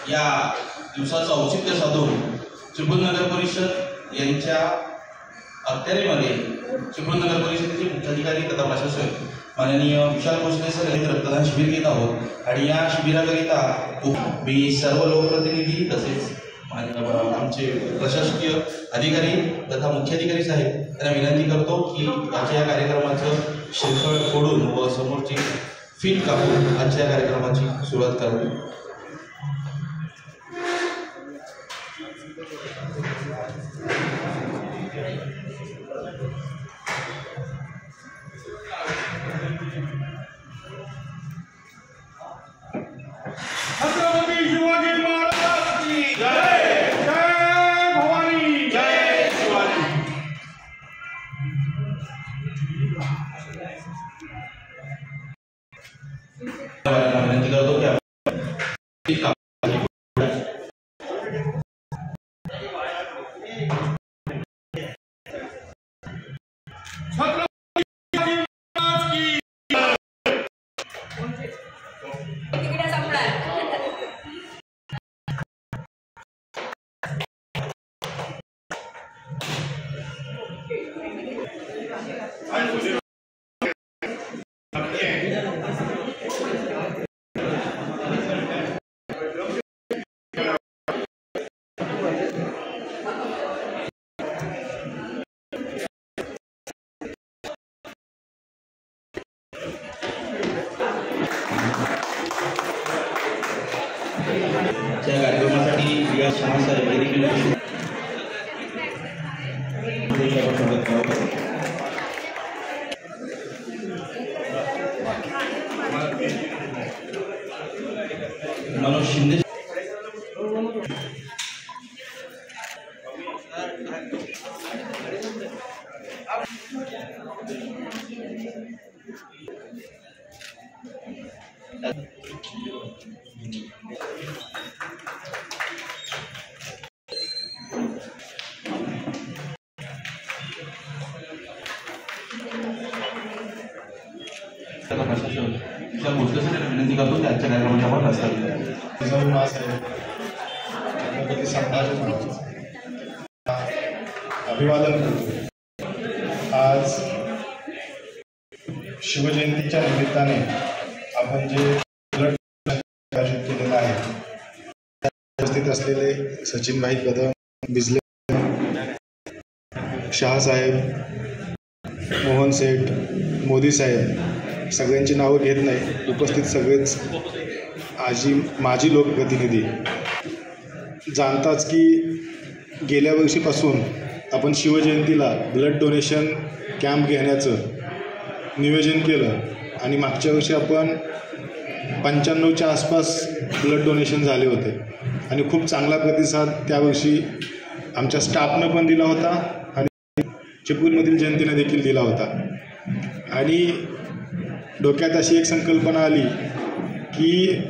या दिवसाचं औचित्य साधून चिपळूण नगर परिषद यांच्या अखत्यारीमध्ये चिपळूण नगर परिषदेचे मुख्याधिकारी तथा प्रशासक माननीय विशाल भोसले सर यांनी रक्तदान शिबिर घेत आहोत आणि या शिबिराकरिता मी सर्व लोकप्रतिनिधी तसेच आमचे प्रशासकीय अधिकारी तथा मुख्याधिकारी साहेब त्यांना विनंती करतो की आजच्या या कार्यक्रमाचं श्रीफळ फोडून व समोरची फील्ड कापून आजच्या या कार्यक्रमाची सुरुवात करावी। विनंती करतो की कार्यक्रमासाठी या समाजाला मनोज शिंदे भोसले सर विनंती करतो की आजच्या कार्यक्रमाच्या आपण अभिवादन करतो। आज शिवजयंतीच्या निमित्ताने आपण जे आयोजित केलेलं आहे उपस्थित असलेले सचिनभाई कदम, बिजले, शहासाहेब, मोहन सेठ, मोदी साहेब सगळ्यांची नावं घेत नाही, उपस्थित सगळेच माजी लोकप्रतिनिधी जाणताच की गेल्या वर्षीपासून आपण शिवजयंतीला ब्लड डोनेशन कॅम्प घेण्याचं नियोजन केलं आणि मागच्या वर्षी आपण 95च्या आसपास ब्लड डोनेशन झाले होते आणि खूप चांगला प्रतिसाद त्यावर्षी आमच्या स्टाफनं पण दिला होता आणि चिपळूणमधील जनतेने देखील दिला होता। आणि डोक्यात अशी एक संकल्पना आली की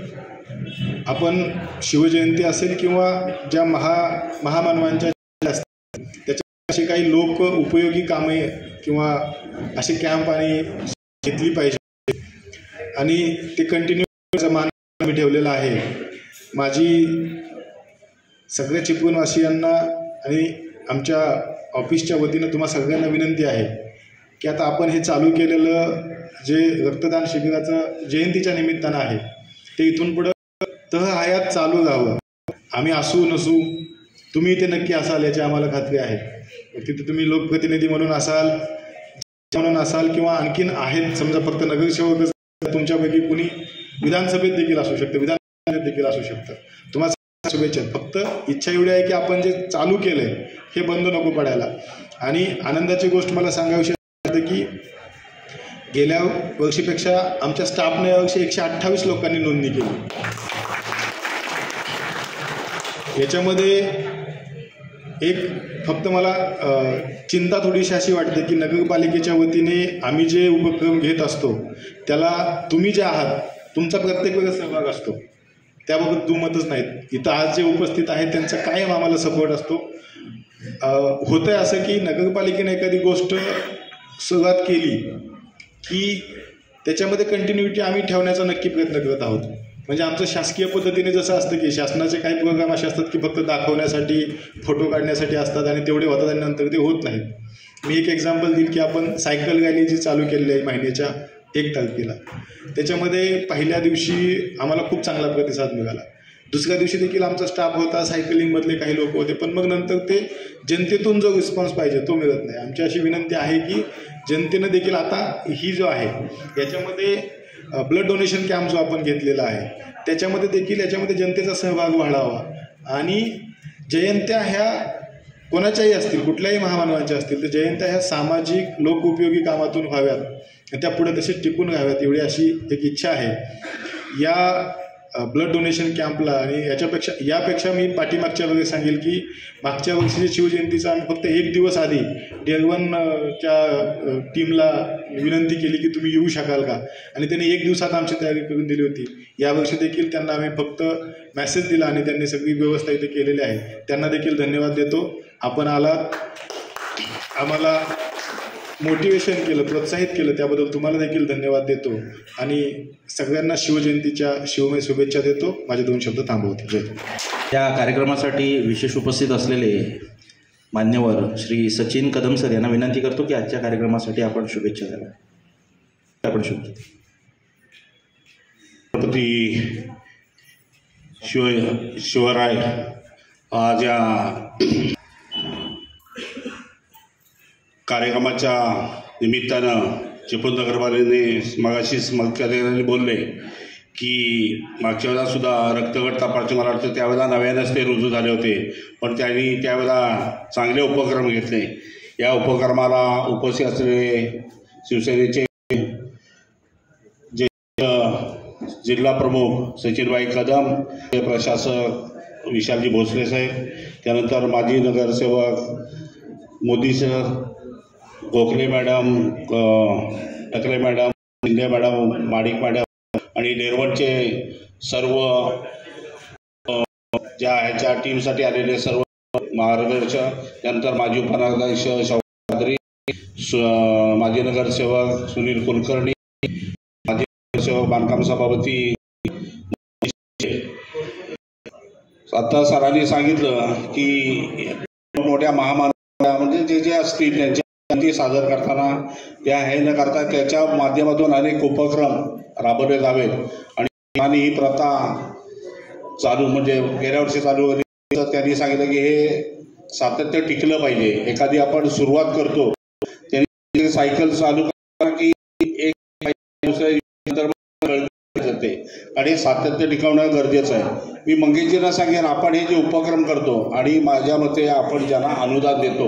आपण शिवजयंती असेल किंवा ज्या महामानवांच्या असतात त्याच्या असे काही लोक उपयोगी कामे किंवा असे कॅम्प आणि घेतली पाहिजे आणि ते कंटिन्यू मान मी ठेवलेला आहे। माझी सगळ्या चिपळूणवासियांना आणि आमच्या ऑफिसच्या वतीनं तुम्हा सगळ्यांना विनंती आहे की आता आपण हे चालू केलेलं जे रक्तदान शिबिराचं जयंतीच्या निमित्तानं आहे ते इथून पुढं हयात चालू राहावं। आम्ही असू नसू तुम्ही इथे नक्की असाल याची आम्हाला खात्री आहे। तिथे तुम्ही लोकप्रतिनिधी म्हणून असाल किंवा आणखीन आहेत, समजा फक्त नगरसेवक तुमच्यापैकी कुणी विधानसभेत देखील असू शकतं, विधानसभेत देखील असू शकतं। तुम्हाला शुभेच्छा। फक्त इच्छा एवढी आहे की आपण जे चालू केलं आहे हे बंद नको पडायला। आणि आनंदाची गोष्ट मला सांगावीशी वाटते की गेल्या वर्षीपेक्षा आमच्या स्टाफने यावर्षी 128 लोकांनी नोंदणी केली। याच्यामध्ये एक फक्त मला चिंता थोडीशी अशी वाटते की नगरपालिकेच्या वतीने आम्ही जे उपक्रम घेत असतो त्याला तुम्ही जे आहात तुमचा प्रत्येक वेळेस सहभाग असतो, त्याबाबत दुमतच नाहीत। इथं आज जे उपस्थित आहेत त्यांचा कायम आम्हाला सपोर्ट असतो। होतं आहे असं की नगरपालिकेने एखादी गोष्ट सुरुवात केली की त्याच्यामध्ये कंटिन्युटी आम्ही ठेवण्याचा नक्की प्रयत्न करत आहोत। म्हणजे आमचं शासकीय पद्धतीने जसं असतं की शासनाचे काही प्रोग्राम असे असतात की फक्त दाखवण्यासाठी फोटो काढण्यासाठी असतात आणि तेवढे होतात आणि नंतर ते होत नाहीत। मी एक एक्झाम्पल देईल की आपण सायकल रॅली जी चालू केलेली आहे महिन्याच्या 1 तारखेला, त्याच्यामध्ये पहिल्या दिवशी आम्हाला खूप चांगला प्रतिसाद मिळाला। दुसऱ्या दिवशी देखील आमचा स्टाफ होता, सायकलिंगमधले काही लोक होते, पण मग नंतर ते जनतेतून जो रिस्पॉन्स पाहिजे तो मिळत नाही। आमची अशी विनंती आहे की जनतेनं देखील आता ही जो आहे याच्यामध्ये ब्लड डोनेशन कॅम्प जो आपण घेतलेला आहे त्याच्यामध्ये देखील याच्यामध्ये जनतेचा सहभाग वाढावा आणि जयंत्या ह्या कोणाच्याही असतील, कुठल्याही महामानवांच्या असतील, तर जयंत्या ह्या सामाजिक लोकउपयोगी कामातून व्हाव्यात, त्या पुढे तसेच टिकून राहाव्यात एवढी अशी एक इच्छा आहे। या ब्लड डोनेशन कॅम्पला आणि यापेक्षा मी पाठीमागच्या वेळेस सांगेल की मागच्या वर्षीच्या शिवजयंतीचा आम्ही फक्त 1 दिवस आधी DL1च्या टीमला विनंती केली की तुम्ही येऊ शकाल का, आणि त्यांनी 1 दिवसात आमची तयारी करून दिली होती। यावर्षी देखील त्यांना आम्ही फक्त मेसेज दिला आणि त्यांनी सगळी व्यवस्था इथे केलेली आहे, त्यांना देखील धन्यवाद देतो। आपण आलात, आम्हाला मोटिवेशन केलं, प्रोत्साहित केलं, त्याबद्दल तुम्हाला देखील धन्यवाद देतो आणि सगळ्यांना शिवजयंतीच्या शिवमय शुभेच्छा देतो। माझे 2 शब्द थांबवतो। जय हिंद। या कार्यक्रमासाठी विशेष उपस्थित असलेले मान्यवर श्री सचिन कदम सर यांना विनंती करतो की आजच्या कार्यक्रमासाठी आपण शुभेच्छा द्याव्या। आपण छत्रपती शिवराय आज या कार्यक्रमाच्या निमित्तानं चिपळूण नगरपालिकेने मगाशीच अधिकाऱ्यांनी बोलले की मागच्या वेळेला सुद्धा रक्तगट तपासणी मला वाटतं त्यावेळेला नव्यानंच ते रुजू झाले होते, पण त्यांनी त्यावेळेला चांगले उपक्रम घेतले। या उपक्रमाला उपस्थित असलेले शिवसेनेचे जे जिल्हा प्रमुख सचिनभाई कदम, प्रशासक विशालजी भोसले साहेब, त्यानंतर माजी नगरसेवक Modi sir, Gokhale madam, Takle madam, Shinde madam, Madik madam आणि नेरवणचे सर्व ज्या ह्याच्या टीमसाठी आलेले सर्व मार्गदर्शक, त्यानंतर माजी उपनगराध्यक्ष शौकाद्री, माजी नगरसेवक सुनील कुलकर्णी, माजी नगरसेवक बांधकाम सभापती। आता सरांनी सांगितलं की मोठ्या महामानव म्हणजे जे असतील त्यांच्या सादर करताना त्या हे न करता त्याच्या माध्यमातून अनेक उपक्रम राबवले जावेत आणि ही प्रथा चालू म्हणजे गेल्या वर्षी चालू होती, तर त्यांनी सांगितलं की हे सातत्य टिकलं पाहिजे। एखादी आपण सुरुवात करतो त्यांनी सायकल चालू करा की एक जाते आणि सातत्य टिकवणं गरजेचं आहे। मी मंगेशजींना सांगेन आपण हे जे उपक्रम करतो आणि माझ्या मते आपण ज्यांना अनुदान देतो,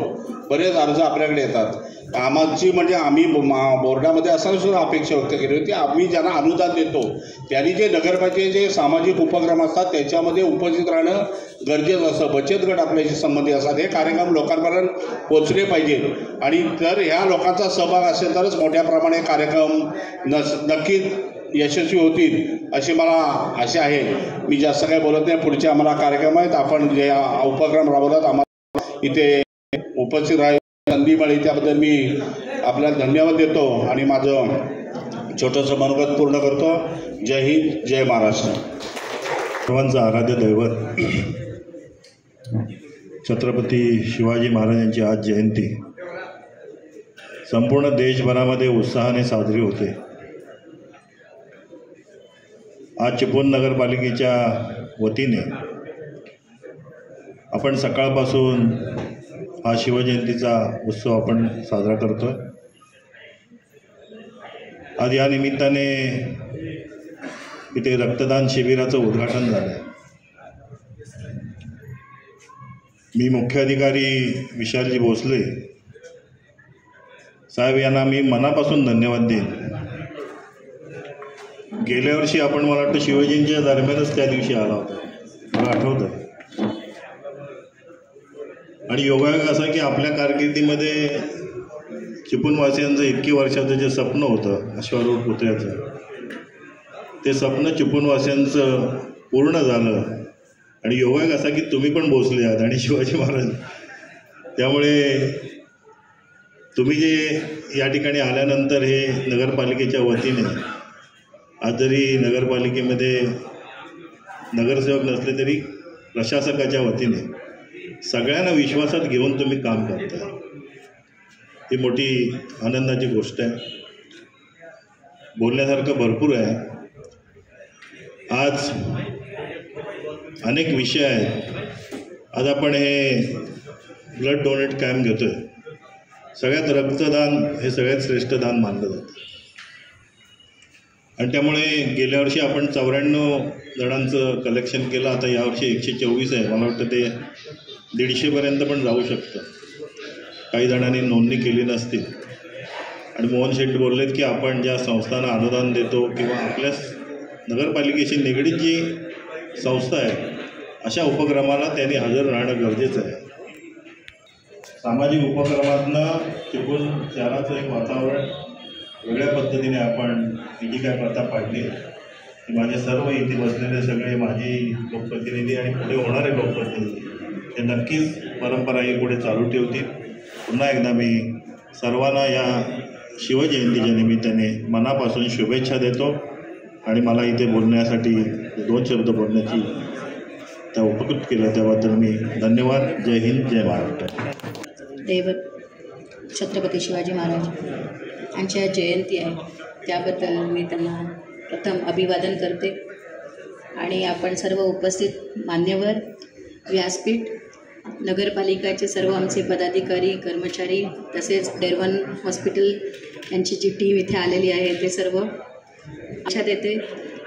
बरेच अर्ज आपल्याकडे येतात, आमची म्हणजे आम्ही बोर्डामध्ये असताना सुद्धा अपेक्षा व्यक्त केली होती, आम्ही ज्यांना अनुदान देतो त्यांनी जे नगरपालिकेचे जे सामाजिक उपक्रम असतात त्याच्यामध्ये उपस्थित राहणं गरजेचं असतं। बचत गट आपल्याशी संबंधित असतात, हे कार्यक्रम लोकांपर्यंत पोचले पाहिजेत आणि जर ह्या लोकांचा सहभाग असेल तरच मोठ्या प्रमाणे कार्यक्रम नक्कीच यशस्वी होतील अशी मला आशा आहे। मी जास्त काही बोलत नाही, पुढचे आम्हाला कार्यक्रम आहेत, आपण जे उपक्रम राबवतात आम्हाला इथे उपस्थित राहायची संधी मिळाली त्याबद्दल मी आपल्याला धन्यवाद देतो आणि माझं छोटंसं मनोगत पूर्ण करतो। जय हिंद, जय महाराष्ट्र। सर्वांचं आराध्य दैवत छत्रपती शिवाजी महाराजांची आज जयंती संपूर्ण देशभरामध्ये उत्साहाने साजरी होते। आज चिपळूण नगरपालिकेच्या वतीने आपण सकाळपासून हा शिवजयंतीचा उत्सव आपण साजरा करतो। आज या निमित्ताने इथे रक्तदान शिबिराचं उद्घाटन झालं। मी मुख्य अधिकारी विशालजी भोसले साहेब यांना मी मनापासून धन्यवाद देईन। गेल्या वर्षी आपण मला वाटतं शिवजयंतीच्या दरम्यानच त्या दिवशी आला होता, मला आठवतं। आणि योगायोग असा की आपल्या कारकिर्दीमध्ये चिपळूणवासियांचं इतकी वर्षाचं जे स्वप्न होतं अश्वारूढ पुतळ्याचं, ते स्वप्न चिपळूणवासियांचं पूर्ण झालं। आणि योगायोग असा की तुम्ही पण भोसले आहात आणि शिवाजी महाराज, त्यामुळे तुम्ही जे या ठिकाणी आल्यानंतर हे नगरपालिकेच्या वतीने आज जरी नगरपालिकेमध्ये नगरसेवक नसले तरी प्रशासकाच्या वतीने सगळ्यांना विश्वासात घेऊन तुम्ही काम करता, ही मोठी आनंदाची गोष्ट आहे. बोलण्यासारखं भरपूर आहे. आज अनेक विषय आहेत. आज आपण हे ब्लड डोनेट कॅम्प घेतो आहे. सगळ्यात रक्तदान हे सगळ्यात श्रेष्ठ दान मानलं जातं आणि त्यामुळे गेल्या वर्षी आपण 94 जणांचं कलेक्शन केलं. आता यावर्षी 124 आहे. मला वाटतं ते 150पर्यंत पण जाऊ शकतं. काही जणांनी नोंदणी केली नसती. आणि मोहन शेट्टी बोललेत की आपण ज्या संस्थांना अनुदान देतो किंवा आपल्या नगरपालिकेशी निगडीत जी संस्था आहे अशा उपक्रमाला त्यांनी हजर राहणं गरजेचं आहे. सामाजिक उपक्रमातनं चिपळूण शहराचं एक वातावरण वेगळ्या पद्धतीने आपण ही जी काय प्रथा पाडली की माझे सर्व इथे बसलेले सगळे माजी लोकप्रतिनिधी आणि पुढे होणारे लोकप्रतिनिधी हे नक्कीच परंपरा ही पुढे चालू ठेवतील. पुन्हा एकदा मी सर्वांना या शिवजयंतीच्या निमित्ताने मनापासून शुभेच्छा देतो आणि मला इथे बोलण्यासाठी 2 शब्द बोलण्याची त्या उपकृत केलं त्याबद्दल मी धन्यवाद. जय हिंद, जय महाराष्ट्र. दैवत छत्रपती शिवाजी महाराज यांच्या जयंती आहे त्याबद्दल मी त्यांना प्रथम अभिवादन करते आणि आपण सर्व उपस्थित मान्यवर, व्यासपीठ, नगरपालिकाचे सर्व आमचे पदाधिकारी, कर्मचारी तसेच डेरवन हॉस्पिटल यांची जी टीम इथे आलेली आहे ते सर्व आशा देते.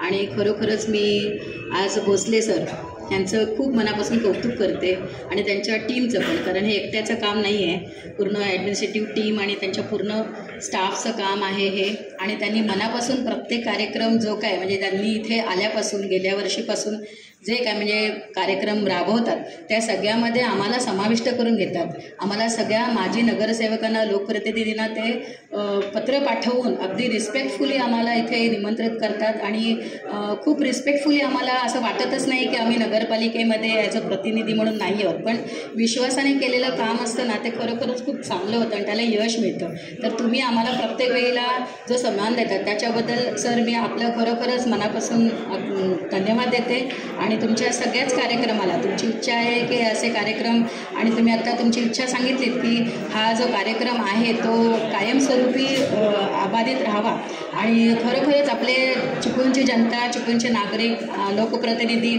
आणि खरोखरच मी आज भोसले सर यांचं खूप मनापासून कौतुक करते आणि त्यांच्या टीमचं पण, कारण हे एकट्याचं काम नाही आहे, पूर्ण ॲडमिनिस्ट्रेटिव्ह टीम आणि त्यांच्या पूर्ण स्टाफचं काम आहे हे. आणि त्यांनी मनापासून प्रत्येक कार्यक्रम जो काय म्हणजे त्यांनी इथे आल्यापासून गेल्या वर्षीपासून जे काय म्हणजे कार्यक्रम राबवतात त्या सगळ्यामध्ये आम्हाला समाविष्ट करून घेतात. आम्हाला सगळ्या माजी नगरसेवकांना, लोकप्रतिनिधींना ते पत्र पाठवून अगदी रिस्पेक्टफुली आम्हाला इथे निमंत्रित करतात आणि खूप रिस्पेक्टफुली आम्हाला असं वाटतच नाही की आम्ही नगरपालिकेमध्ये ॲज अ प्रतिनिधी म्हणून नाही आहोत, पण विश्वासाने केलेलं काम असतं ना ते खरोखरच खूप चांगलं होतं आणि त्याला यश मिळतं. तर तुम्ही आम्हाला प्रत्येक वेळेला जो सन्मान देतात त्याच्याबद्दल सर मी आपलं खरोखरच मनापासून धन्यवाद देते. आणि तुमच्या सगळ्याच कार्यक्रमाला तुमची इच्छा आहे की असे कार्यक्रम, आणि तुम्ही आता तुमची इच्छा सांगितलीत की हा जो कार्यक्रम आहे तो कायमस्वरूपी अबाधित राहावा. आणि खरोखरच आपले चिपळूणची जनता, चिपळूणचे नागरिक, लोकप्रतिनिधी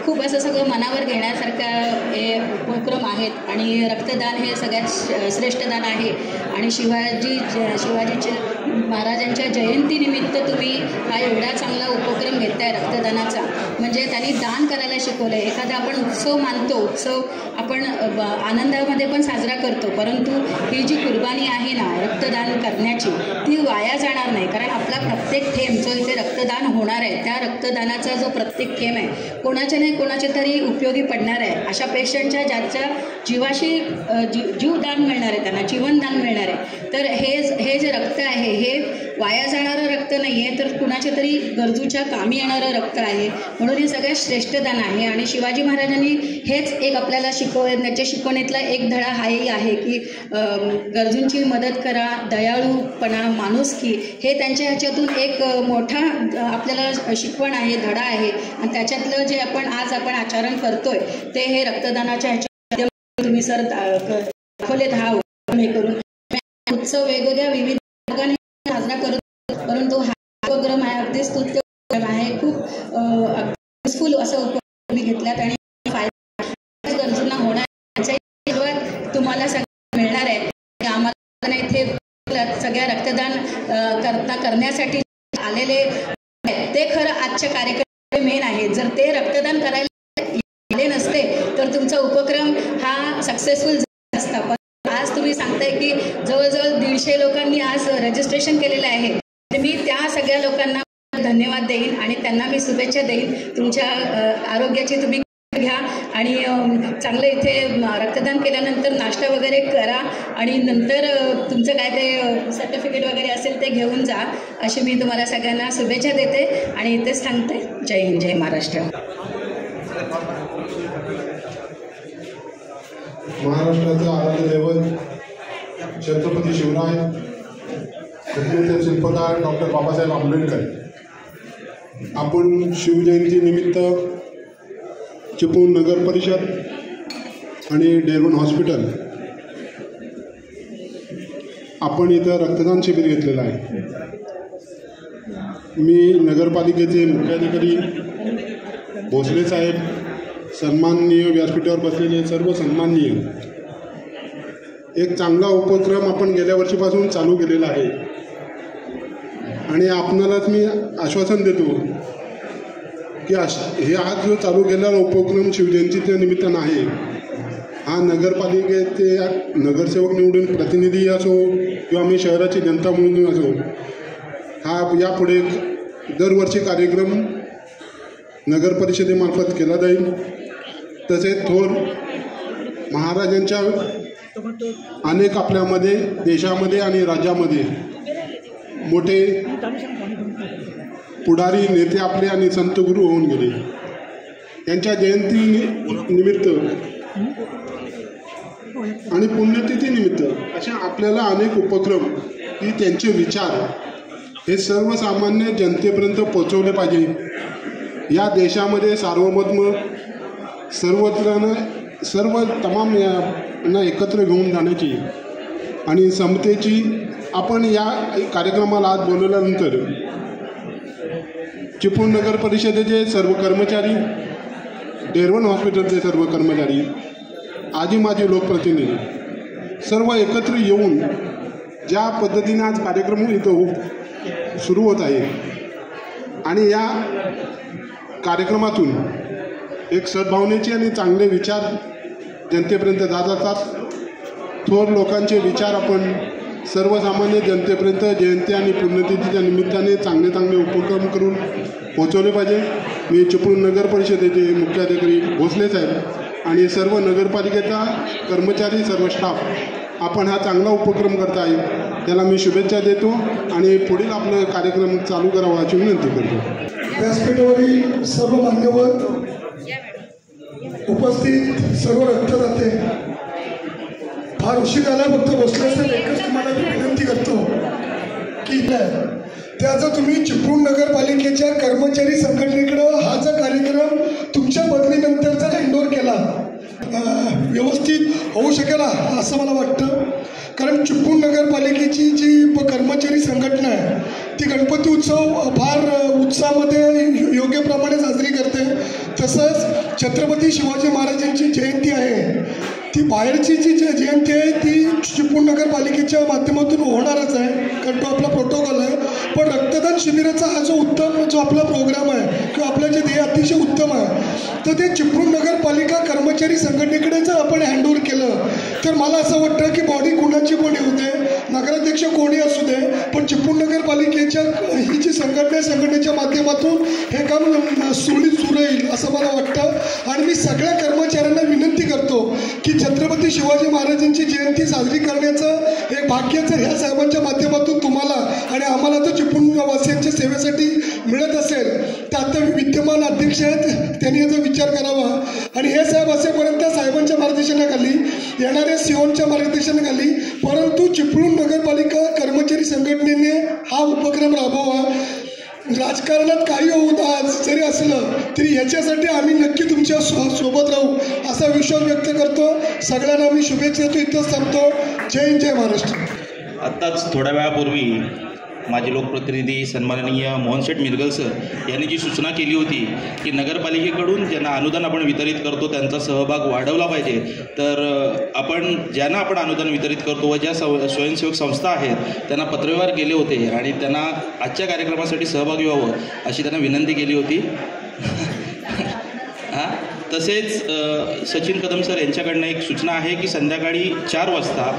खूप असं सगळं मनावर घेण्यासारखा हे उपक्रम आहेत. आणि रक्तदान हे सगळ्यात श्रेष्ठ दान आहे. आणि शिवाजीच्या महाराजांच्या जयंतीनिमित्त तुम्ही हा एवढा चांगला उपक्रम घेताय रक्तदानाचा, म्हणजे त्यांनी दान करायला शिकवलं आहे. एखादा आपण उत्सव मानतो, उत्सव आपण आनंदामध्ये पण साजरा करतो, परंतु ही जी कुर्बानी आहे ना रक्तदान करण्याची ती वाया जाणार नाही. कारण आपला प्रत्येक थेंब जो इथे रक्तदान होणार आहे त्या रक्तदानाचा जो प्रत्येक थेंब आहे कोणाच्या नाही कोणाच्या तरी उपयोगी पडणार आहे. अशा पेशंटच्या ज्याच्या जीवाशी जीवदान मिळणार आहे, त्यांना जीवनदान मिळणार आहे. तर हे जे रक्त आहे हे वाया जाणारं रक्त नाही आहे, तर कुणाच्या तरी गरजूच्या कामी येणारं रक्त आहे. म्हणून हे सगळ्यात श्रेष्ठ दान आहे. आणि शिवाजी महाराजांनी हेच एक आपल्याला त्याच्या शिकवणीतला एक धडा हाही आहे की गरजूंची मदत करा, दयाळूपणा, माणुसकी, हे त्यांच्या ह्याच्यातून एक मोठा आपल्याला शिकवण आहे, धडा आहे. आणि त्याच्यातलं जे आज आपण आचरण करतोय ते हे रक्तदानाच्या ह्याच्या तुम्ही सर दाखवलेत हा हे करून. उत्सव वेगवेगळ्या विविध मार्गाने साजरा करतो, परंतु हा उपक्रम आहे अगदी स्तुत्य उपक्रम आहे. खूप युजफुल असं उपक्रम तुम्ही घेतल्यात आणि गरजूंना होणार तुम्हाला सगळं मिळणार आहे. आम्हाला इथे सगळ्या रक्तदान करण्यासाठी आलेले ते खरं आजच्या कार्यक्रम मेन आहे. जर ते रक्तदान करायला आले नसते तर तुमचा उपक्रम हा सक्सेसफुल झाला असता. पण आज तुम्ही सांगताय की जवळजवळ 150 लोकांनी आज रजिस्ट्रेशन केलेलं आहे. तर मी त्या सगळ्या लोकांना धन्यवाद देईन आणि त्यांना मी शुभेच्छा देईन. तुमच्या आरोग्याची तुम्ही घ्या आणि चांगलं इथे रक्तदान केल्यानंतर नाश्ता वगैरे करा आणि नंतर तुमचं काय ते सर्टिफिकेट वगैरे असेल ते घेऊन जा, अशी मी तुम्हाला सगळ्यांना शुभेच्छा देते आणि इथेच सांगते. जय हिंद, जय महाराष्ट्र. महाराष्ट्राचा आराध्य दैवत छत्रपती शिवराय, कृतीचे शिल्पकार डॉक्टर बाबासाहेब आंबेडकर, आपण शिवजयंती निमित्त चिपळूण नगर परिषद आणि डेरवन हॉस्पिटल आपण इथं रक्तदान शिबिर घेतलेलं आहे. मी नगरपालिकेचे मुख्याधिकारी भोसले साहेब, सन्माननीय व्यासपीठावर बसलेले सर्व सन्माननीय, एक चांगला उपक्रम आपण गेल्या वर्षीपासून चालू केलेला आहे आणि आपणालाच मी आश्वासन देतो की हे आज जो चालू केलेला उपक्रम शिवजयंतीच्या निमित्तानं आहे, हा नगरपालिकेचे नगरसेवक निवडून प्रतिनिधी असो किंवा आम्ही शहराची जनता म्हणून असो, हा यापुढे दरवर्षी कार्यक्रम नगरपरिषदेमार्फत केला जाईल. तसेच थोर महाराजांच्या अनेक आपल्यामध्ये देशामध्ये आणि राज्यामध्ये मोठे पुढारी नेते आपले आणि संत गुरु होऊन गेले. यांच्या जयंती निमित्त आणि पुण्यतिथी निमित्त अशा आपल्याला अनेक उपक्रम की त्यांचे विचार हे सर्वसामान्य जनतेपर्यंत पोचवले पाहिजे. या देशामध्ये सार्वभौम सर्व तमाम यांना एकत्र घेऊन जाण्याची आणि समतेची आपण या कार्यक्रमाला आज बोलवल्यानंतर चिपळूण नगर परिषदेचे सर्व कर्मचारी, डेरवन हॉस्पिटलचे सर्व कर्मचारी, आजी माजी लोकप्रतिनिधी सर्व एकत्र येऊन ज्या पद्धतीने आज कार्यक्रम इथं सुरू होत आहे आणि या कार्यक्रमातून एक सद्भावनेचे आणि चांगले विचार जनतेपर्यंत जात असतात. थोर लोकांचे विचार आपण सर्वसामान्य जनतेपर्यंत जयंती आणि पुण्यतिथीच्या निमित्ताने चांगले चांगले उपक्रम करून पोहोचवले पाहिजे. मी चिपळूण नगर परिषदेचे मुख्याधिकारी भोसले साहेब आणि सर्व नगरपालिकेचा कर्मचारी, सर्व स्टाफ आपण हा चांगला उपक्रम करता आहे, त्याला मी शुभेच्छा देतो आणि पुढील आपलं कार्यक्रम चालू करावा अशी विनंती करतो. व्यासपीठावरील सर्व मान्यवर, उपस्थित सर्व रक्तदाते, फार उशीर झाला, फक्त बसल्याचं एकच तुम्हाला विनंती करतो की त्याचा तुम्ही चिपळूण नगरपालिकेच्या कर्मचारी संघटनेकडं हा जो कार्यक्रम तुमच्या बदलीनंतरचा हँडओव्हर केला व्यवस्थित होऊ शकेल असं मला वाटतं. कारण चिपळूण नगरपालिकेची जी कर्मचारी संघटना आहे ती गणपती उत्सव फार उत्साहामध्ये योग्यप्रमाणे साजरी करते. तसंच छत्रपती शिवाजी महाराजांची जयंती आहे, ती बाहेरची जी जयंती आहे ती चिपळूण नगरपालिकेच्या माध्यमातून होणारच आहे, कारण तो आपला प्रोटोकॉल आहे. पण रक्तदान शिबिराचा हा जो उत्तम जो आपला प्रोग्राम आहे किंवा आपलं जे ध्येय अतिशय उत्तम आहे, तर ते चिपळूण नगरपालिका कर्मचारी संघटनेकडे जर आपण हँडओव्हर केलं तर मला असं वाटतं की बॉडी कुणाची कोणी होते, नगराध्यक्ष कोणी असू दे, पण चिपळूण नगरपालिकेच्या ही जी संघटनेच्या माध्यमातून हे काम सुरळीत सुरू येईल असं मला वाटतं. आणि मी सगळ्या कर्मचाऱ्यांना विनंती करतो की छत्रपती शिवाजी महाराजांची जयंती साजरी करण्याचं एक भाग्य जर ह्या साहेबांच्या माध्यमातून तुम्हाला आणि आम्हाला तर चिपळूणवासियांच्या सेवेसाठी मिळत असेल तर आता विद्यमान अध्यक्ष आहेत त्यांनी याचा विचार करावा. आणि हे साहेब असेपर्यंत साहेबांच्या मार्गदर्शनाखाली, येणाऱ्या सीओच्या मार्गदर्शनाखाली, परंतु चिपळूण नगरपालिका कर्मचारी संघटनेने हा उपक्रम राबवा. राजकारणात काही आज जरी असलं तरी याच्यासाठी आम्ही नक्की तुमच्या सोबत राहू असा विश्वास व्यक्त करतो. सगळ्यांना मी शुभेच्छा देतो. इथंच थांबतो. जय हिंद, जय महाराष्ट्र. आत्ताच थोड्या वेळापूर्वी माजी लोकप्रतिनिधी सन्माननीय मोहनशेठ मिरगल सर यांनी जी सूचना केली होती की नगरपालिकेकडून ज्यांना अनुदान आपण वितरित करतो त्यांचा सहभाग वाढवला पाहिजे, तर आपण ज्यांना आपण अनुदान वितरित करतो व ज्या स्वयंसेवक संस्था आहेत त्यांना पत्रव्यवहार केले होते आणि त्यांना आजच्या कार्यक्रमासाठी सहभागी व्हावं अशी त्यांना विनंती केली होती. तसेच सचिन कदम सर यांच्याकडनं एक सूचना आहे की संध्याकाळी 4 वाजता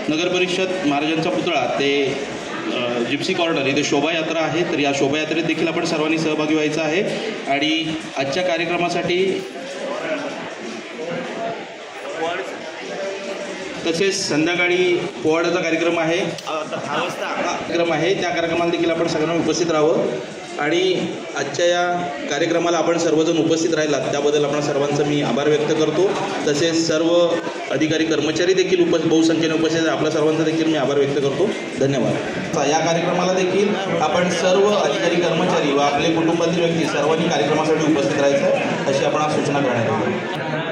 नगरपरिषद महाराजांचा पुतळा ते जिप्सी कॉर्नर इथे शोभायात्रा आहे, तर या शोभायात्रेत देखील आपण सर्वांनी सहभागी व्हायचं आहे. आणि आजच्या कार्यक्रमासाठी तसेच संध्याकाळी पोवाड्याचा कार्यक्रम आहे, 10 वाजता कार्यक्रम आहे, त्या कार्यक्रमाला देखील आपण सगळ्यांना उपस्थित राहावं. आणि आजच्या या कार्यक्रमाला आपण सर्वजण उपस्थित राहिलात त्याबद्दल आपण सर्वांचं मी आभार व्यक्त करतो. तसेच सर्व अधिकारी कर्मचारी देखील बहुसंख्येने उपस्थित आहे, आपल्या सर्वांचा देखील मी आभार व्यक्त करतो. धन्यवाद. या कार्यक्रमाला देखील आपण सर्व अधिकारी कर्मचारी व आपले कुटुंबातील व्यक्ती सर्वांनी कार्यक्रमासाठी उपस्थित राहायचं अशी आपण आज सूचना करण्यात आली.